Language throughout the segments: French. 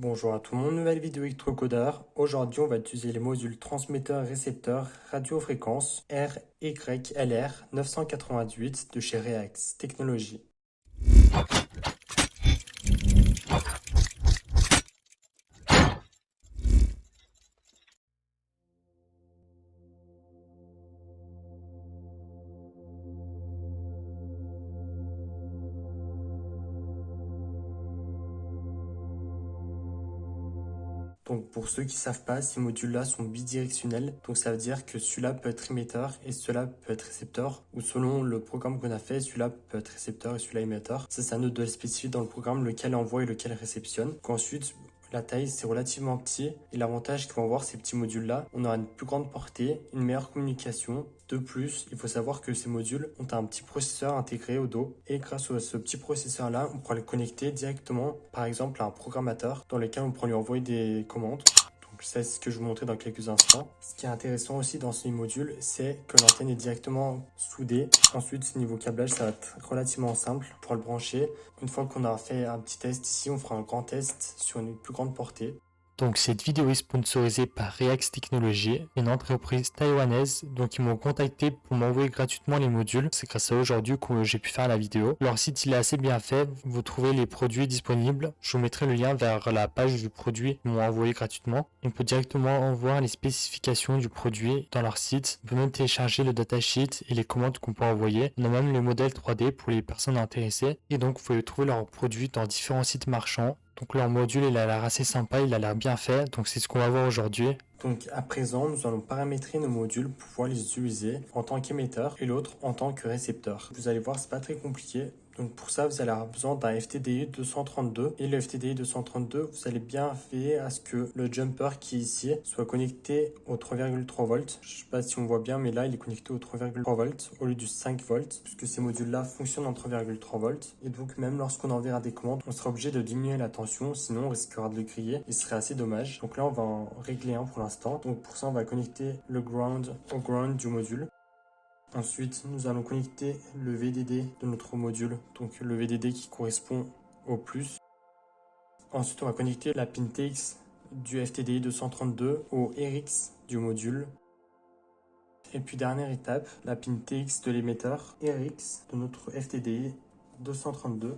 Bonjour à tout le monde, nouvelle vidéo électrocodeur. Aujourd'hui, on va utiliser les modules transmetteur récepteur radiofréquence RYLR 988 de chez Reax Technologies. Donc pour ceux qui ne savent pas, ces modules-là sont bidirectionnels. Donc ça veut dire que celui-là peut être émetteur et celui-là peut être récepteur. Ou selon le programme qu'on a fait, celui-là peut être récepteur et celui-là émetteur. Ça, c'est à nous de le spécifier dans le programme lequel envoie et lequel réceptionne. Ensuite, la taille, c'est relativement petit. Et l'avantage qu'ils vont avoir ces petits modules-là, on aura une plus grande portée, une meilleure communication. De plus, il faut savoir que ces modules ont un petit processeur intégré au dos. Et grâce à ce petit processeur-là, on pourra le connecter directement, par exemple, à un programmateur dans lequel on pourra lui envoyer des commandes. Donc ça, c'est ce que je vais vous montrer dans quelques instants. Ce qui est intéressant aussi dans ces modules, c'est que l'antenne est directement soudée. Ensuite, niveau câblage, ça va être relativement simple pour le brancher. Une fois qu'on aura fait un petit test ici, on fera un grand test sur une plus grande portée. Donc cette vidéo est sponsorisée par Reax Technologies, une entreprise taïwanaise. Donc ils m'ont contacté pour m'envoyer gratuitement les modules. C'est grâce à eux aujourd'hui que j'ai pu faire la vidéo. Leur site il est assez bien fait, vous trouvez les produits disponibles. Je vous mettrai le lien vers la page du produit qu'ils m'ont envoyé gratuitement. On peut directement voir les spécifications du produit dans leur site. On peut même télécharger le datasheet et les commandes qu'on peut envoyer. On a même les modèles 3D pour les personnes intéressées. Et donc vous pouvez trouver leurs produits dans différents sites marchands. Donc leur module, il a l'air assez sympa, il a l'air bien fait, donc c'est ce qu'on va voir aujourd'hui. Donc à présent, nous allons paramétrer nos modules pour pouvoir les utiliser en tant qu'émetteur et l'autre en tant que récepteur. Vous allez voir, c'est pas très compliqué. Donc pour ça, vous allez avoir besoin d'un FTDI 232. Et le FTDI 232, vous allez bien faire à ce que le jumper qui est ici soit connecté au 3,3 volts. Je sais pas si on voit bien, mais là, il est connecté au 3,3 volts au lieu du 5 volts, puisque ces modules-là fonctionnent en 3,3 volts. Et donc même lorsqu'on enverra des commandes, on sera obligé de diminuer la tension, sinon on risquera de le griller et ce serait assez dommage. Donc là, on va en régler un pour l'instant. Donc pour ça, on va connecter le ground au ground du module. Ensuite, nous allons connecter le VDD de notre module, donc le VDD qui correspond au plus. Ensuite, on va connecter la pin TX du FTDI 232 au RX du module. Et puis dernière étape, la pin TX de l'émetteur RX de notre FTDI 232.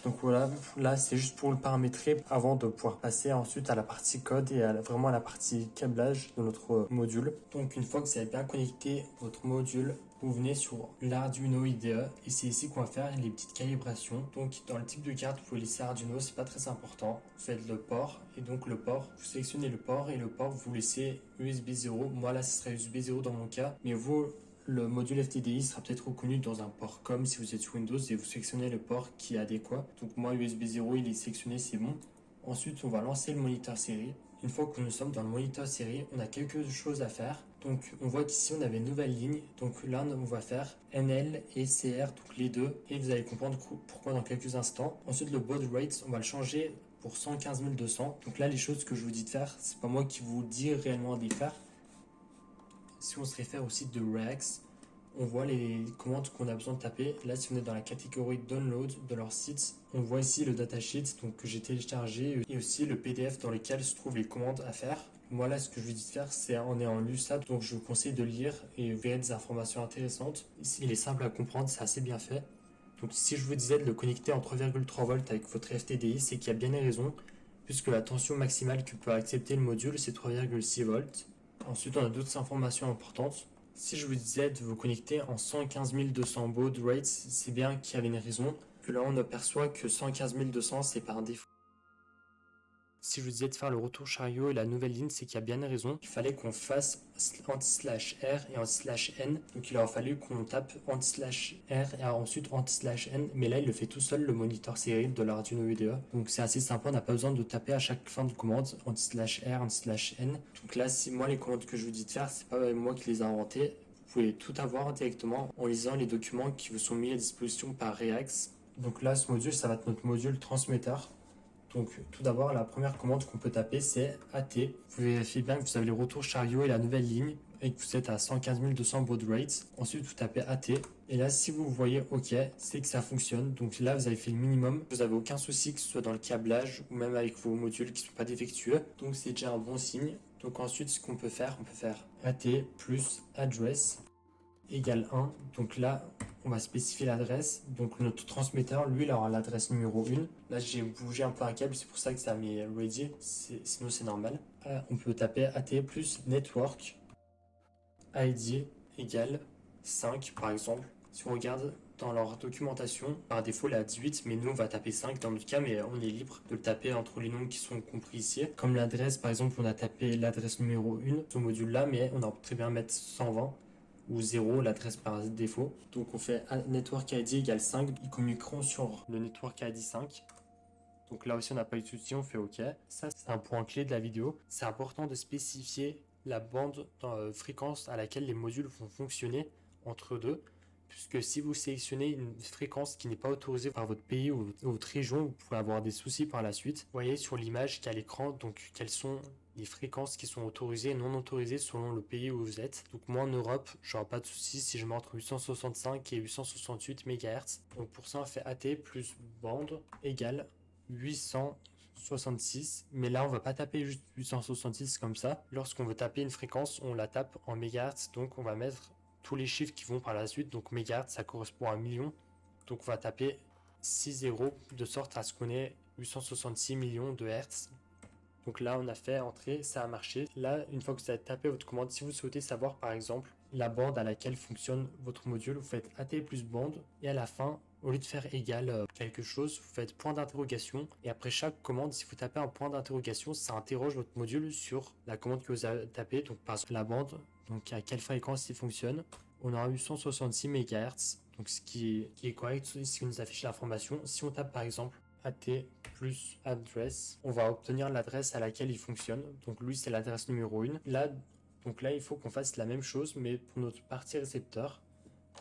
Donc voilà, là c'est juste pour le paramétrer avant de pouvoir passer ensuite à la partie code et vraiment à la partie câblage de notre module. Donc une fois que vous avez bien connecté votre module, vous venez sur l'Arduino IDE et c'est ici qu'on va faire les petites calibrations. Donc dans le type de carte, vous pouvez laisser Arduino, c'est pas très important. Vous faites le port et donc le port, vous sélectionnez le port et le port vous laissez USB 0. Moi là ce serait USB 0 dans mon cas, mais vous le module FTDI sera peut-être reconnu dans un port COM si vous êtes sur Windows et vous sélectionnez le port qui est adéquat. Donc moi USB 0 il est sélectionné, c'est bon. Ensuite on va lancer le moniteur série. Une fois que nous sommes dans le moniteur série, on a quelque chose à faire. Donc on voit qu'ici on avait une nouvelle ligne. Donc là on va faire NL et CR, donc les deux. Et vous allez comprendre pourquoi dans quelques instants. Ensuite le baud rate, on va le changer pour 115 200. Donc là les choses que je vous dis de faire, c'est pas moi qui vous dis réellement de les faire. Si on se réfère au site de Reax, on voit les commandes qu'on a besoin de taper. Là, si on est dans la catégorie Download de leur site, on voit ici le datasheet donc, que j'ai téléchargé et aussi le PDF dans lequel se trouvent les commandes à faire. Moi, là, ce que je vous dis de faire, c'est en ayant lu ça, donc je vous conseille de lire et vous verrez des informations intéressantes. Ici, il est simple à comprendre, c'est assez bien fait. Donc, si je vous disais de le connecter en 3,3 volts avec votre FTDI, c'est qu'il y a bien des raisons, puisque la tension maximale que peut accepter le module, c'est 3,6 volts. Ensuite, on a d'autres informations importantes. Si je vous disais de vous connecter en 115 200 baud rates, c'est bien qu'il y avait une raison. Que là, on aperçoit que 115 200, c'est par défaut. Si je vous disais de faire le retour chariot et la nouvelle ligne, c'est qu'il y a bien une raison. Il fallait qu'on fasse anti/R et anti/N. Donc il aura fallu qu'on tape anti/R et ensuite anti/N. Mais là, il le fait tout seul, le moniteur série de l'Arduino IDE. Donc c'est assez sympa, on n'a pas besoin de taper à chaque fin de commande anti/R, anti/N. Donc là, si moi, les commandes que je vous dis de faire, c'est pas moi qui les ai inventées. Vous pouvez tout avoir directement en lisant les documents qui vous sont mis à disposition par Reax. Donc là, ce module, ça va être notre module transmetteur. Donc tout d'abord, la première commande qu'on peut taper, c'est AT. Vous vérifiez bien que vous avez le retour chariot et la nouvelle ligne. et que vous êtes à 115 200 baud rate. Ensuite, vous tapez AT. Et là, si vous voyez OK, c'est que ça fonctionne. Donc là, vous avez fait le minimum. Vous n'avez aucun souci, que ce soit dans le câblage ou même avec vos modules qui ne sont pas défectueux. Donc c'est déjà un bon signe. Donc ensuite, ce qu'on peut faire, on peut faire AT plus address égale 1. Donc là, on va spécifier l'adresse. Donc notre transmetteur, lui, il aura l'adresse numéro 1. Là, j'ai bougé un peu un câble, c'est pour ça que ça met ready. Sinon, c'est normal. On peut taper AT plus network ID égale 5, par exemple. Si on regarde dans leur documentation, par défaut, elle est à 18, mais nous, on va taper 5 dans notre cas, mais on est libre de le taper entre les nombres qui sont compris ici. Comme l'adresse, par exemple, on a tapé l'adresse numéro 1, ce module-là, mais on a très bien mettre 120 ou 0, l'adresse par défaut. Donc on fait network ID égale 5, ils communiqueront sur le network ID 5. Donc là aussi on n'a pas eu de souci, on fait OK. Ça c'est un point clé de la vidéo. C'est important de spécifier la bande fréquence à laquelle les modules vont fonctionner entre deux. Puisque si vous sélectionnez une fréquence qui n'est pas autorisée par votre pays ou votre région, vous pouvez avoir des soucis par la suite. Vous voyez sur l'image qu'il y a à l'écran, donc quelles sont les fréquences qui sont autorisées et non autorisées selon le pays où vous êtes. Donc moi en Europe, j'aurai pas de soucis si je mets entre 865 et 868 MHz. Donc pour ça on fait AT plus bande égale 866, mais là on va pas taper juste 866 comme ça. Lorsqu'on veut taper une fréquence, on la tape en mégahertz, donc on va mettre tous les chiffres qui vont par la suite. Donc mégahertz, ça correspond à 1 million, donc on va taper 6 zéros de sorte à ce qu'on ait 866 millions de hertz. Donc là on a fait entrer, ça a marché. Là, une fois que vous avez tapé votre commande, si vous souhaitez savoir par exemple la bande à laquelle fonctionne votre module, vous faites AT plus bande, et à la fin, au lieu de faire égal quelque chose, vous faites point d'interrogation, et après chaque commande, si vous tapez un point d'interrogation, ça interroge votre module sur la commande que vous avez tapée. Donc par exemple la bande, donc à quelle fréquence il fonctionne. On aura 866 MHz, donc ce qui est correct, ce qui nous affiche l'information. Si on tape par exemple AT plus address, on va obtenir l'adresse à laquelle il fonctionne. Donc lui c'est l'adresse numéro 1. Donc là il faut qu'on fasse la même chose mais pour notre partie récepteur.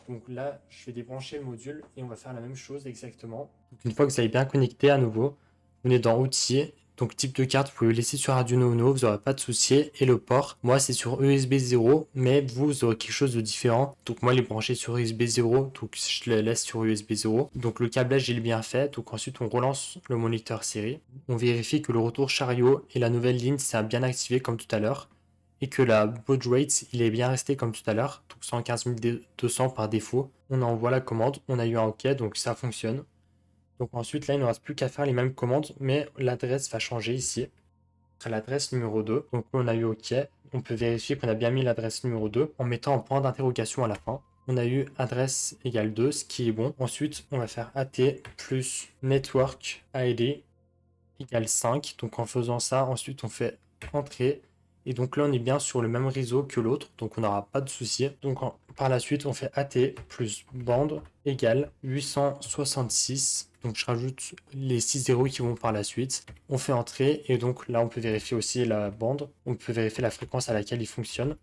Donc là je vais débrancher le module et on va faire la même chose exactement. Donc une fois que vous avez bien connecté à nouveau, vous venez dans outils. Donc type de carte, vous pouvez le laisser sur Arduino Uno, vous n'aurez pas de souci. Et le port, moi c'est sur USB 0, mais vous aurez quelque chose de différent. Donc moi il est branché sur USB 0, donc je le laisse sur USB 0. Donc le câblage il est bien fait, donc ensuite on relance le moniteur série. On vérifie que le retour chariot et la nouvelle ligne c'est bien activé comme tout à l'heure. Et que la baud rate il est bien resté comme tout à l'heure, donc 115 200 par défaut. On envoie la commande, on a eu un OK, donc ça fonctionne. Donc ensuite, là, il ne reste plus qu'à faire les mêmes commandes, mais l'adresse va changer ici. L'adresse numéro 2. Donc on a eu OK. On peut vérifier qu'on a bien mis l'adresse numéro 2 en mettant un point d'interrogation à la fin. On a eu adresse égale 2, ce qui est bon. Ensuite, on va faire AT plus network ID égale 5. Donc en faisant ça, ensuite on fait entrée. Et donc là, on est bien sur le même réseau que l'autre, donc on n'aura pas de souci. Donc par la suite, on fait AT plus bande égale 866. Donc je rajoute les 6 zéros qui vont par la suite. On fait entrer et donc là, on peut vérifier aussi la bande. On peut vérifier la fréquence à laquelle il fonctionne.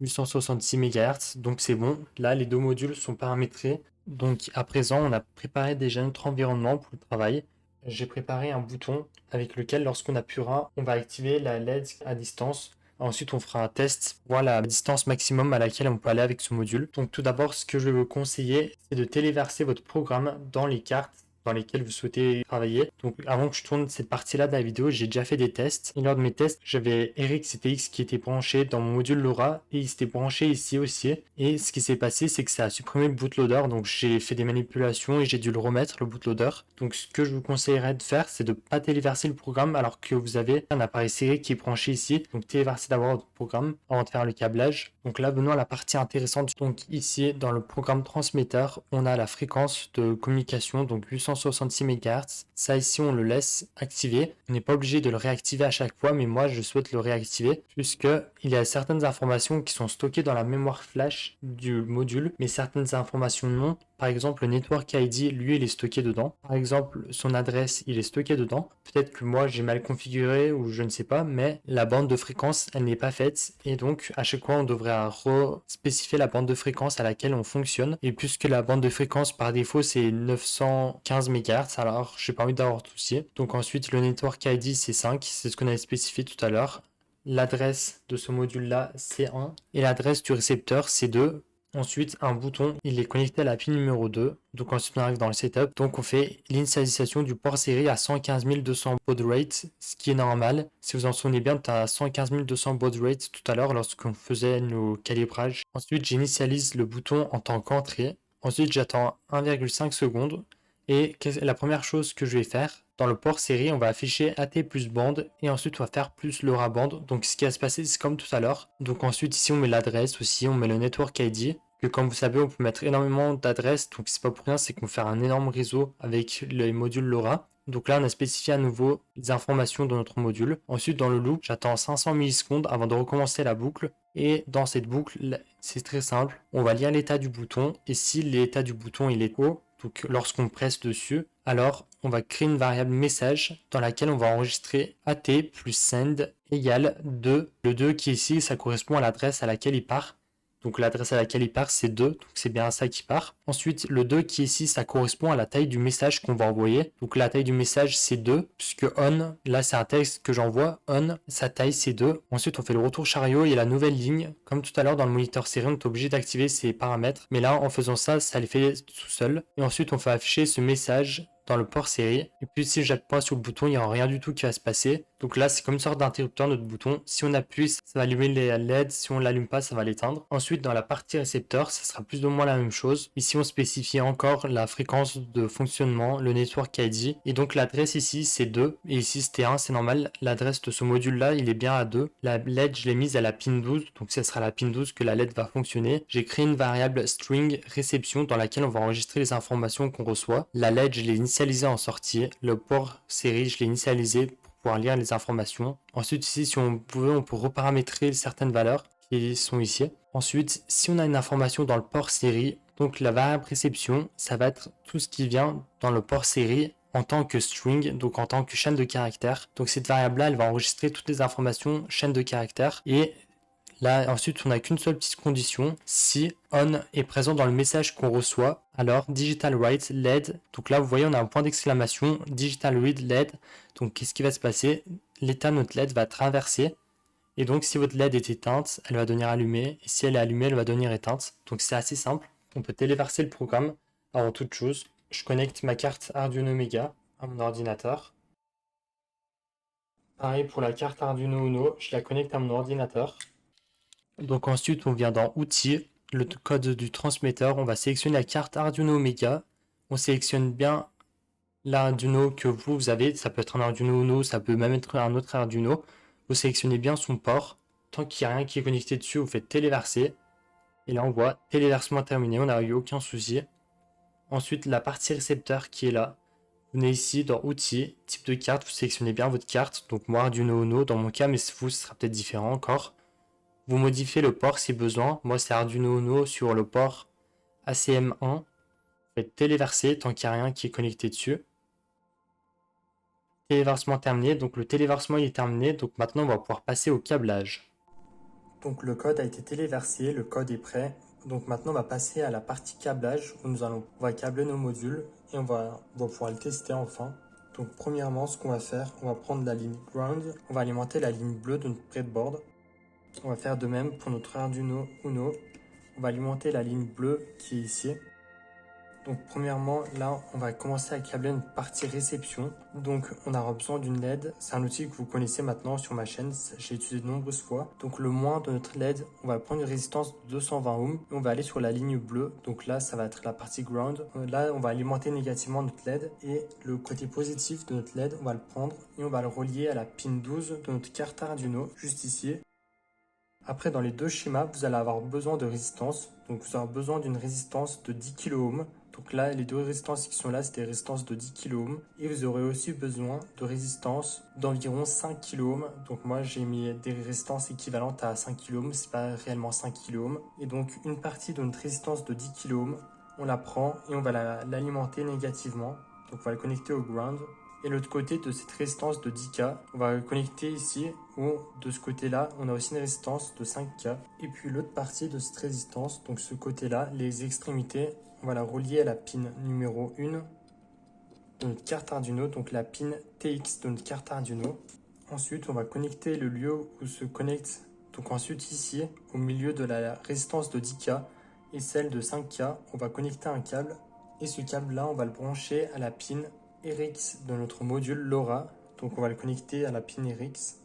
866 MHz, donc c'est bon. Là, les deux modules sont paramétrés. Donc à présent, on a préparé déjà notre environnement pour le travail. J'ai préparé un bouton avec lequel, lorsqu'on appuiera, on va activer la LED à distance. Ensuite, on fera un test, voir la distance maximum à laquelle on peut aller avec ce module. Donc tout d'abord, ce que je vais vous conseiller, c'est de téléverser votre programme dans les cartes dans lesquelles vous souhaitez travailler. Donc avant que je tourne cette partie-là de la vidéo, j'ai déjà fait des tests. Et lors de mes tests, j'avais RxCTX qui était branché dans mon module LoRa et il s'était branché ici aussi. Et ce qui s'est passé, c'est que ça a supprimé le bootloader. Donc j'ai fait des manipulations et j'ai dû le remettre, le bootloader. Donc ce que je vous conseillerais de faire, c'est de ne pas téléverser le programme alors que vous avez un appareil serré qui est branché ici. Donc téléverser d'abord votre programme avant de faire le câblage. Donc là, venons à la partie intéressante. Donc ici, dans le programme transmetteur, on a la fréquence de communication, donc 866 MHz. Ça ici, on le laisse activer. On n'est pas obligé de le réactiver à chaque fois, mais moi, je souhaite le réactiver puisque il y a certaines informations qui sont stockées dans la mémoire flash du module, mais certaines informations non. Par exemple, le Network ID, lui, il est stocké dedans. Par exemple, son adresse, il est stocké dedans. Peut-être que moi, j'ai mal configuré ou je ne sais pas, mais la bande de fréquence, elle n'est pas faite. Et donc, à chaque fois, on devrait spécifier la bande de fréquence à laquelle on fonctionne. Et puisque la bande de fréquence, par défaut, c'est 915 MHz, alors j'ai pas envie d'avoir de souci. Donc ensuite, le Network ID, c'est 5. C'est ce qu'on avait spécifié tout à l'heure. l'adresse de ce module-là, c'est 1, et l'adresse du récepteur, c'est 2. Ensuite, un bouton, il est connecté à la pin numéro 2. Donc ensuite, on arrive dans le setup. Donc on fait l'initialisation du port série à 115 200 baud rate, ce qui est normal. Si vous en souvenez bien, tu as 115 200 baud rate tout à l'heure lorsqu'on faisait nos calibrages. Ensuite, j'initialise le bouton en tant qu'entrée. Ensuite, j'attends 1,5 secondes. Et la première chose que je vais faire, dans le port série, on va afficher AT plus bande et ensuite on va faire plus LoRa bande. Donc ce qui va se passer, c'est comme tout à l'heure. Donc ensuite ici on met l'adresse aussi, on met le network ID. Que comme vous savez, on peut mettre énormément d'adresses. Donc c'est pas pour rien, c'est qu'on fait un énorme réseau avec les modules LoRa. Donc là, on a spécifié à nouveau les informations de notre module. Ensuite, dans le loop, j'attends 500 millisecondes avant de recommencer la boucle. Et dans cette boucle, c'est très simple. On va lire l'état du bouton. Et si l'état du bouton il est haut, donc lorsqu'on presse dessus, alors on va créer une variable message dans laquelle on va enregistrer AT plus send égale 2. Le 2 qui est ici, ça correspond à l'adresse à laquelle il part. Donc l'adresse à laquelle il part, c'est 2, donc c'est bien à ça qu'il part. Ensuite, le 2 qui est ici, ça correspond à la taille du message qu'on va envoyer. Donc la taille du message, c'est 2, puisque on, là c'est un texte que j'envoie, on, sa taille c'est 2. Ensuite, on fait le retour chariot et la nouvelle ligne. Comme tout à l'heure dans le moniteur série, on est obligé d'activer ces paramètres. Mais là, en faisant ça, ça les fait tout seul. Et ensuite, on fait afficher ce message dans le port série. Et puis si j'appuie pas sur le bouton, il n'y aura rien du tout qui va se passer. Donc là, c'est comme une sorte d'interrupteur, notre bouton. Si on appuie, ça va allumer les LED. Si on l'allume pas, ça va l'éteindre. Ensuite, dans la partie récepteur, ça sera plus ou moins la même chose. Ici, on spécifie encore la fréquence de fonctionnement, le network ID. Et donc l'adresse ici, c'est 2. Et ici, c'était 1, c'est normal. L'adresse de ce module-là, il est bien à 2. La LED, je l'ai mise à la pin 12. Donc ce sera la pin 12 que la LED va fonctionner. J'ai créé une variable string réception dans laquelle on va enregistrer les informations qu'on reçoit. La LED, je l'ai initialisé en sortie. Le port série, je l'ai initialisé pour pouvoir lire les informations. Ensuite, ici, si on pouvait, on peut reparamétrer certaines valeurs qui sont ici. Ensuite, si on a une information dans le port série, donc la variable réception, ça va être tout ce qui vient dans le port série en tant que string, donc en tant que chaîne de caractères. Donc cette variable-là, elle va enregistrer toutes les informations chaîne de caractères et là, ensuite, on n'a qu'une seule petite condition. Si on est présent dans le message qu'on reçoit, alors digital write LED. Donc là, vous voyez, on a un point d'exclamation, digital read LED. Donc, qu'est-ce qui va se passer? L'état de notre LED va traverser. Et donc, si votre LED est éteinte, elle va devenir allumée. Et si elle est allumée, elle va devenir éteinte. Donc, c'est assez simple. On peut téléverser le programme. Avant toute chose, je connecte ma carte Arduino Mega à mon ordinateur. Pareil pour la carte Arduino Uno, je la connecte à mon ordinateur. Donc ensuite, on vient dans Outils, le code du transmetteur, on va sélectionner la carte Arduino Mega. On sélectionne bien l'Arduino que vous avez, ça peut être un Arduino Uno, ça peut même être un autre Arduino. Vous sélectionnez bien son port. Tant qu'il n'y a rien qui est connecté dessus, vous faites téléverser. Et là, on voit téléversement terminé, on n'a eu aucun souci. Ensuite, la partie récepteur qui est là. Vous venez ici dans Outils, type de carte, vous sélectionnez bien votre carte. Donc moi, Arduino Uno dans mon cas, mais vous, ce sera peut-être différent encore. Vous modifiez le port si besoin. Moi, c'est Arduino Uno sur le port ACM1. Vous faites téléverser tant qu'il n'y a rien qui est connecté dessus. Téléversement terminé. Donc, le téléversement il est terminé. Donc, maintenant, on va pouvoir passer au câblage. Donc le code a été téléversé, le code est prêt. Donc maintenant, on va passer à la partie câblage où on va câbler nos modules et on va pouvoir le tester enfin. Donc premièrement, ce qu'on va faire, on va prendre la ligne ground, on va alimenter la ligne bleue de notre breadboard. On va faire de même pour notre Arduino Uno. On va alimenter la ligne bleue qui est ici. Donc premièrement, là, on va commencer à câbler une partie réception. Donc on aura besoin d'une LED. C'est un outil que vous connaissez maintenant sur ma chaîne. J'ai utilisé de nombreuses fois. Donc le moins de notre LED, on va prendre une résistance de 220 ohms. Et on va aller sur la ligne bleue. Donc là, ça va être la partie ground. Là, on va alimenter négativement notre LED. Et le côté positif de notre LED, on va le prendre et on va le relier à la pin 12 de notre carte Arduino, juste ici. Après, dans les deux schémas, vous allez avoir besoin de résistance. Donc vous aurez besoin d'une résistance de 10 kΩ. Donc là, les deux résistances qui sont là, c'est des résistances de 10 kΩ. Et vous aurez aussi besoin de résistance d'environ 5 kΩ. Donc moi, j'ai mis des résistances équivalentes à 5 kΩ. C'est pas réellement 5 kΩ. Et donc, une partie de notre résistance de 10 kΩ, on la prend et on va l'alimenter négativement. Donc on va le connecter au ground. Et l'autre côté de cette résistance de 10K, on va le connecter ici, où de ce côté-là, on a aussi une résistance de 5K. Et puis l'autre partie de cette résistance, donc ce côté-là, les extrémités, on va la relier à la pin numéro 1 de notre carte Arduino, donc la pin TX de notre carte Arduino. Ensuite, on va connecter le lieu où se connecte. Donc ensuite ici, au milieu de la résistance de 10K et celle de 5K, on va connecter un câble. Et ce câble-là, on va le brancher à la pin RX de notre module LoRa. Donc on va le connecter à la pin RX.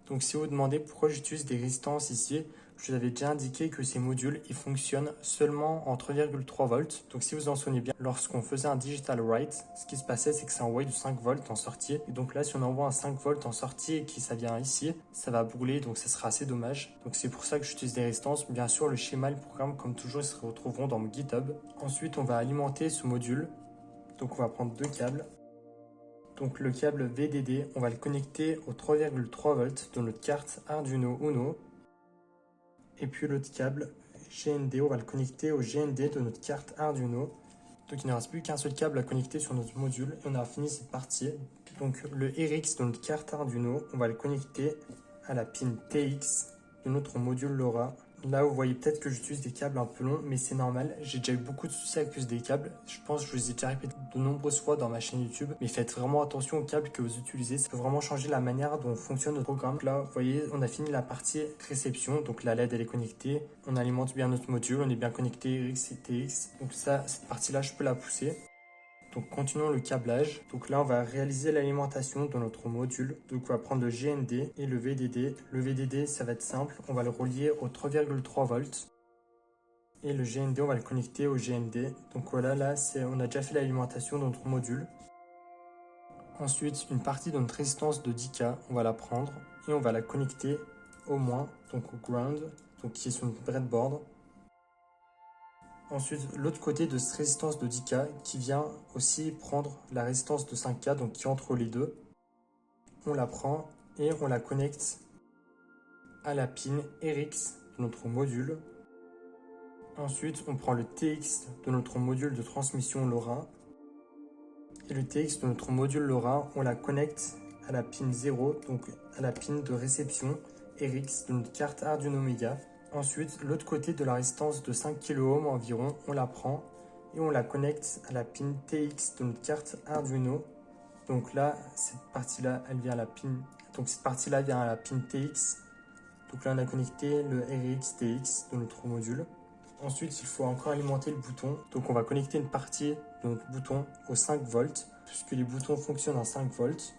Donc si vous vous demandez pourquoi j'utilise des résistances ici, je vous avais déjà indiqué que ces modules ils fonctionnent seulement en 3,3 volts. Donc si vous en souvenez bien, lorsqu'on faisait un digital write, ce qui se passait c'est que ça envoyait du 5 volts en sortie. Et donc là si on envoie un 5 volts en sortie et que ça vient ici, ça va brûler donc ça sera assez dommage. Donc c'est pour ça que j'utilise des résistances. Bien sûr le schéma et le programme comme toujours ils se retrouveront dans mon GitHub. Ensuite on va alimenter ce module. Donc on va prendre deux câbles. Donc le câble VDD, on va le connecter au 3,3 volts de notre carte Arduino Uno. Et puis l'autre câble GND, on va le connecter au GND de notre carte Arduino. Donc il ne reste plus qu'un seul câble à connecter sur notre module et on a fini cette partie. Donc le RX de notre carte Arduino, on va le connecter à la pin TX de notre module LoRa. Là, vous voyez peut-être que j'utilise des câbles un peu longs, mais c'est normal. J'ai déjà eu beaucoup de soucis avec l'use des câbles. Je pense que je vous ai déjà répété de nombreuses fois dans ma chaîne YouTube. Mais faites vraiment attention aux câbles que vous utilisez. Ça peut vraiment changer la manière dont fonctionne notre programme. Là, vous voyez, on a fini la partie réception. Donc la LED, elle est connectée. On alimente bien notre module. On est bien connecté RX et TX. Donc ça, cette partie-là, je peux la pousser. Donc continuons le câblage. Donc là on va réaliser l'alimentation de notre module. Donc on va prendre le GND et le VDD. Le VDD ça va être simple, on va le relier au 3,3 volts. Et le GND on va le connecter au GND. Donc voilà, là on a déjà fait l'alimentation de notre module. Ensuite une partie de notre résistance de 10K, on va la prendre et on va la connecter au moins, donc au ground, donc qui est sur notre breadboard. Ensuite, l'autre côté de cette résistance de 10K qui vient aussi prendre la résistance de 5K, donc qui est entre les deux. On la prend et on la connecte à la pin RX de notre module. Ensuite, on prend le TX de notre module de transmission LoRa. Et le TX de notre module LoRa, on la connecte à la pin 0, donc à la pin de réception RX de notre carte Arduino Mega. Ensuite, l'autre côté de la résistance de 5 kΩ environ, on la prend et on la connecte à la pin TX de notre carte Arduino. Donc là, cette partie-là, elle vient à la pin. Donc cette partie-là vient à la pin TX. Donc là, on a connecté le RX TX de notre module. Ensuite, il faut encore alimenter le bouton. Donc on va connecter une partie de notre bouton au 5 volts, puisque les boutons fonctionnent à 5 volts.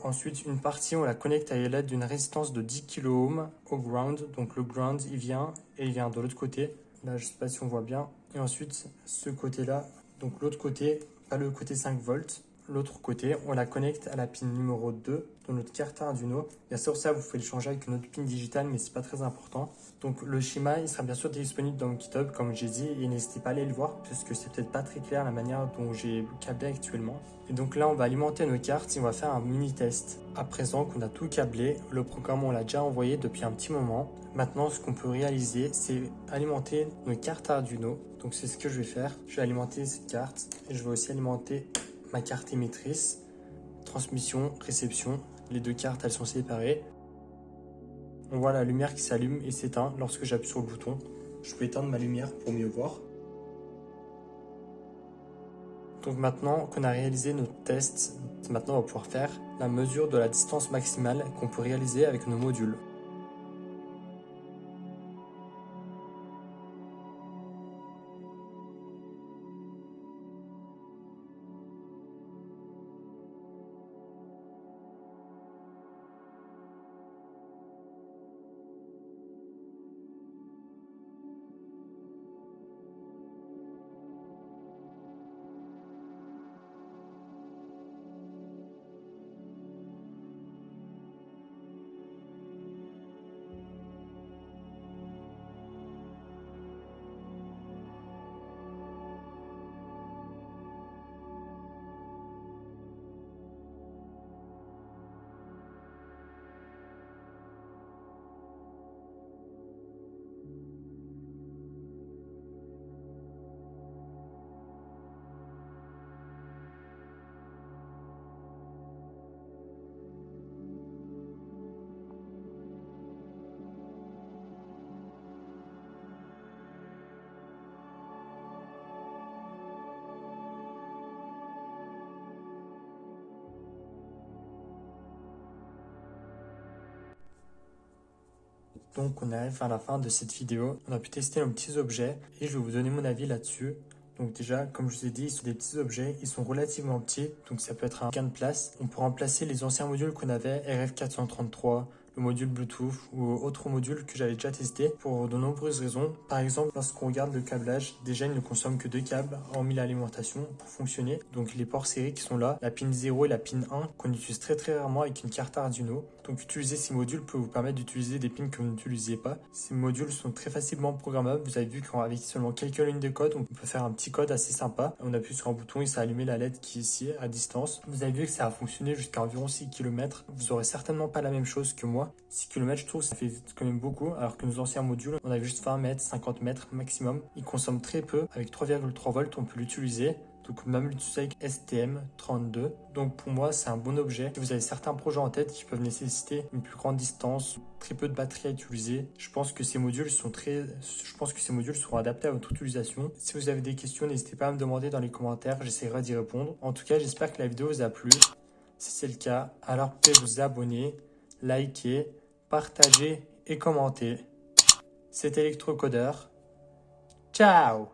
Ensuite, une partie, on la connecte à l'aide d'une résistance de 10 kΩ au ground. Donc le ground, il vient de l'autre côté. Là, je ne sais pas si on voit bien. Et ensuite, ce côté-là, donc l'autre côté, pas le côté 5 volts. L'autre côté, on la connecte à la pin numéro 2 de notre carte Arduino. Bien sûr, ça, vous pouvez le changer avec une autre pin digitale, mais c'est pas très important. Donc le schéma, il sera bien sûr disponible dans mon GitHub, comme j'ai dit, et n'hésitez pas à aller le voir, puisque c'est peut-être pas très clair la manière dont j'ai câblé actuellement. Et donc là, on va alimenter nos cartes et on va faire un mini test. À présent qu'on a tout câblé, le programme, on l'a déjà envoyé depuis un petit moment. Maintenant, ce qu'on peut réaliser, c'est alimenter nos cartes Arduino. Donc c'est ce que je vais faire. Je vais alimenter cette carte et je vais aussi alimenter ma carte émettrice, transmission, réception. Les deux cartes, elles sont séparées. On voit la lumière qui s'allume et s'éteint lorsque j'appuie sur le bouton. Je peux éteindre ma lumière pour mieux voir. Donc maintenant qu'on a réalisé notre test, maintenant on va pouvoir faire la mesure de la distance maximale qu'on peut réaliser avec nos modules. Donc on arrive à la fin de cette vidéo. On a pu tester nos petits objets et je vais vous donner mon avis là-dessus. Donc déjà, comme je vous ai dit, ils sont des petits objets, ils sont relativement petits, donc ça peut être un gain de place. On peut remplacer les anciens modules qu'on avait, RF433, le module Bluetooth ou autres modules que j'avais déjà testé pour de nombreuses raisons. Par exemple, lorsqu'on regarde le câblage, déjà il ne consomme que 2 câbles, hormis l'alimentation, pour fonctionner. Donc les ports série qui sont là, la pin 0 et la pin 1, qu'on utilise très rarement avec une carte Arduino. Donc utiliser ces modules peut vous permettre d'utiliser des pins que vous n'utilisiez pas. Ces modules sont très facilement programmables. Vous avez vu qu'avec seulement quelques lignes de code, on peut faire un petit code assez sympa. On appuie sur un bouton et ça allume la LED qui est ici à distance. Vous avez vu que ça a fonctionné jusqu'à environ 6 km. Vous aurez certainement pas la même chose que moi. 6 km, je trouve, ça fait quand même beaucoup, alors que nos anciens modules, on avait juste 20 mètres, 50 mètres maximum. Ils consomment très peu. Avec 3,3 volts, on peut l'utiliser. Donc même l'utiliser avec STM32. Donc pour moi, c'est un bon objet. Si vous avez certains projets en tête qui peuvent nécessiter une plus grande distance, très peu de batterie à utiliser, je pense que ces modules seront adaptés à votre utilisation. Si vous avez des questions, n'hésitez pas à me demander dans les commentaires, j'essaierai d'y répondre. En tout cas, j'espère que la vidéo vous a plu. Si c'est le cas, alors vous pouvez vous abonner, liker, partager et commenter. C'était Electrocodeur. Ciao!